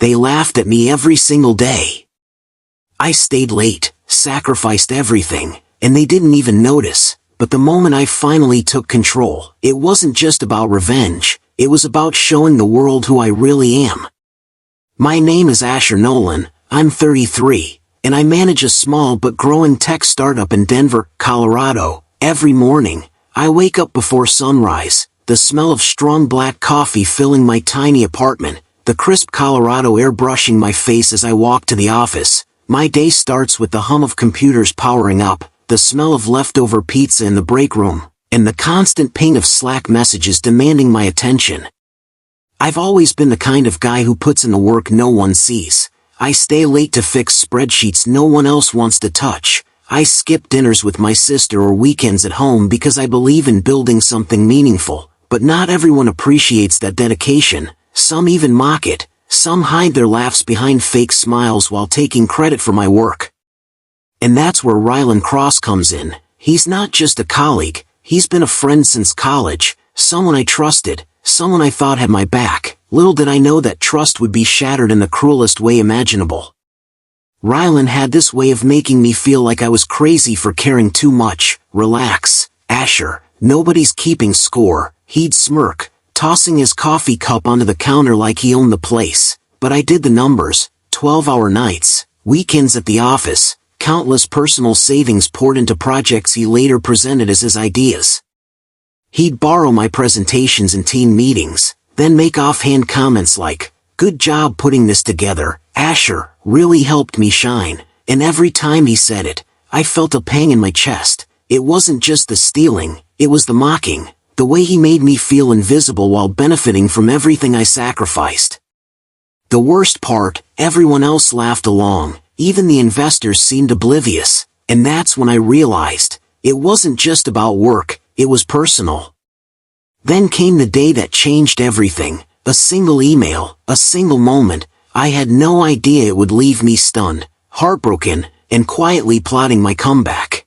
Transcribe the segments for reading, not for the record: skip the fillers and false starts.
They laughed at me every single day. I stayed late, sacrificed everything, and they didn't even notice. But the moment I finally took control, it wasn't just about revenge, it was about showing the world who I really am. My name is Asher Nolan, I'm 33, and I manage a small but growing tech startup in Denver, Colorado. Every morning, I wake up before sunrise, the smell of strong black coffee filling my tiny apartment, the crisp Colorado air brushing my face as I walk to the office. My day starts with the hum of computers powering up, the smell of leftover pizza in the break room, and the constant ping of Slack messages demanding my attention. I've always been the kind of guy who puts in the work no one sees. I stay late to fix spreadsheets no one else wants to touch. I skip dinners with my sister or weekends at home because I believe in building something meaningful. But not everyone appreciates that dedication. Some even mock it. Some hide their laughs behind fake smiles while taking credit for my work. And that's where Rylan Cross comes in. He's not just a colleague, he's been a friend since college, someone I trusted, someone I thought had my back. Little did I know that trust would be shattered in the cruelest way imaginable. Rylan had this way of making me feel like I was crazy for caring too much. Relax, Asher, nobody's keeping score, he'd smirk, tossing his coffee cup onto the counter like he owned the place. But I did the numbers, 12-hour nights, weekends at the office, countless personal savings poured into projects he later presented as his ideas. He'd borrow my presentations in team meetings, then make offhand comments like, "Good job putting this together, Asher, really helped me shine." And every time he said it, I felt a pang in my chest. It wasn't just the stealing, it was the mocking, the way he made me feel invisible while benefiting from everything I sacrificed. The worst part, everyone else laughed along. Even the investors seemed oblivious, and that's when I realized, it wasn't just about work, it was personal. Then came the day that changed everything, a single email, a single moment. I had no idea it would leave me stunned, heartbroken, and quietly plotting my comeback.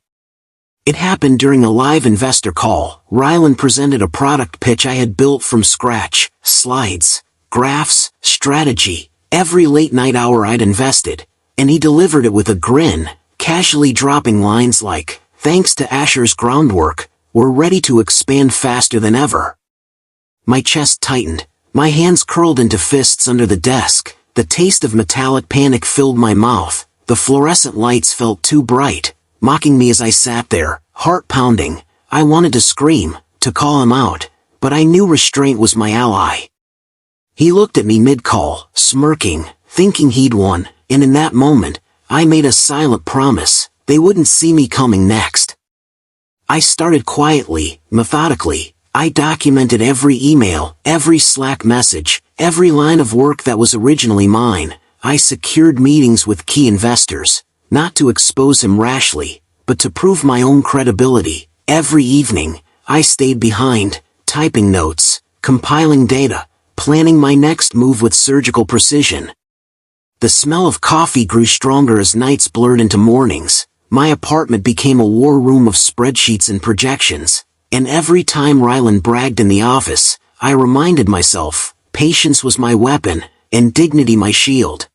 It happened during a live investor call. Rylan presented a product pitch I had built from scratch, slides, graphs, strategy, every late night hour I'd invested. And he delivered it with a grin, casually dropping lines like, "Thanks to Asher's groundwork, we're ready to expand faster than ever." My chest tightened, my hands curled into fists under the desk, the taste of metallic panic filled my mouth, the fluorescent lights felt too bright, mocking me as I sat there, heart pounding. I wanted to scream, to call him out, but I knew restraint was my ally. He looked at me mid-call, smirking, thinking he'd won. And in that moment, I made a silent promise, they wouldn't see me coming next. I started quietly, methodically. I documented every email, every Slack message, every line of work that was originally mine. I secured meetings with key investors, not to expose him rashly, but to prove my own credibility. Every evening, I stayed behind, typing notes, compiling data, planning my next move with surgical precision. The smell of coffee grew stronger as nights blurred into mornings. My apartment became a war room of spreadsheets and projections, and every time Rylan bragged in the office, I reminded myself, patience was my weapon, and dignity my shield.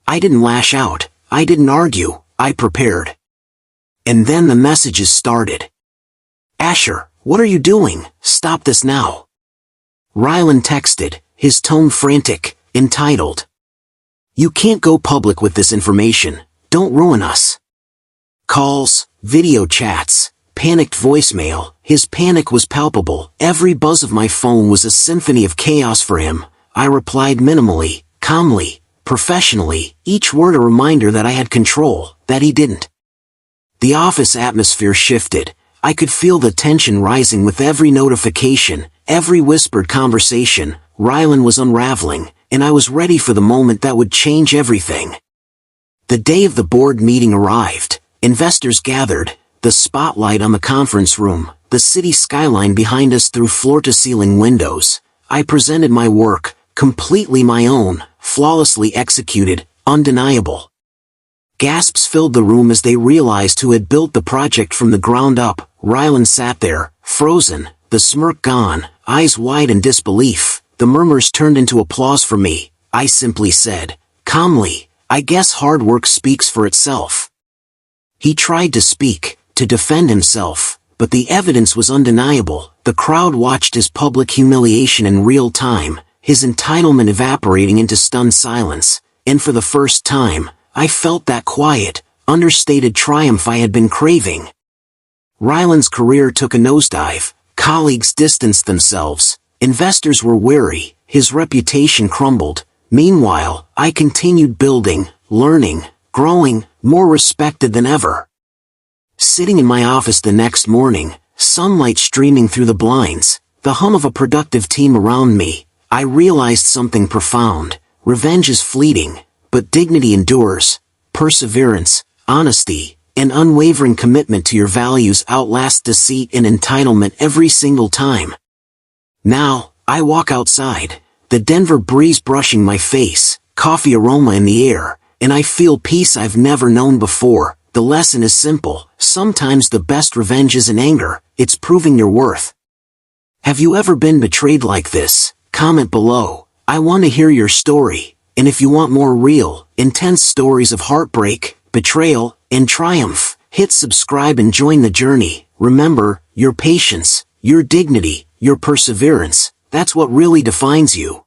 I didn't lash out, I didn't argue, I prepared. And then the messages started. "Asher, what are you doing? Stop this now." Rylan texted, his tone frantic, entitled, "You can't go public with this information, don't ruin us." Calls, video chats, panicked voicemail, his panic was palpable. Every buzz of my phone was a symphony of chaos for him. I replied minimally, calmly, professionally, each word a reminder that I had control, that he didn't. The office atmosphere shifted. I could feel the tension rising with every notification, every whispered conversation. Rylan was unraveling, and I was ready for the moment that would change everything. The day of the board meeting arrived. Investors gathered, the spotlight on the conference room, the city skyline behind us through floor-to-ceiling windows. I presented my work, completely my own, flawlessly executed, undeniable. Gasps filled the room as they realized who had built the project from the ground up. Rylan sat there, frozen, the smirk gone, eyes wide in disbelief. The murmurs turned into applause for me. I simply said, calmly, I guess hard work speaks for itself. He tried to speak, to defend himself, but the evidence was undeniable. The crowd watched his public humiliation in real time, his entitlement evaporating into stunned silence, and for the first time, I felt that quiet, understated triumph I had been craving. Ryland's career took a nosedive, colleagues distanced themselves, investors were wary, his reputation crumbled. Meanwhile, I continued building, learning, growing, more respected than ever. Sitting in my office the next morning, sunlight streaming through the blinds, the hum of a productive team around me, I realized something profound. Revenge is fleeting, but dignity endures. Perseverance, honesty, and unwavering commitment to your values outlast deceit and entitlement every single time. Now, I walk outside, the Denver breeze brushing my face, coffee aroma in the air, and I feel peace I've never known before. The lesson is simple. Sometimes the best revenge isn't anger, it's proving your worth. Have you ever been betrayed like this? Comment below. I want to hear your story. And if you want more real, intense stories of heartbreak, betrayal, and triumph, hit subscribe and join the journey. Remember, your patience, your dignity, your perseverance, that's what really defines you.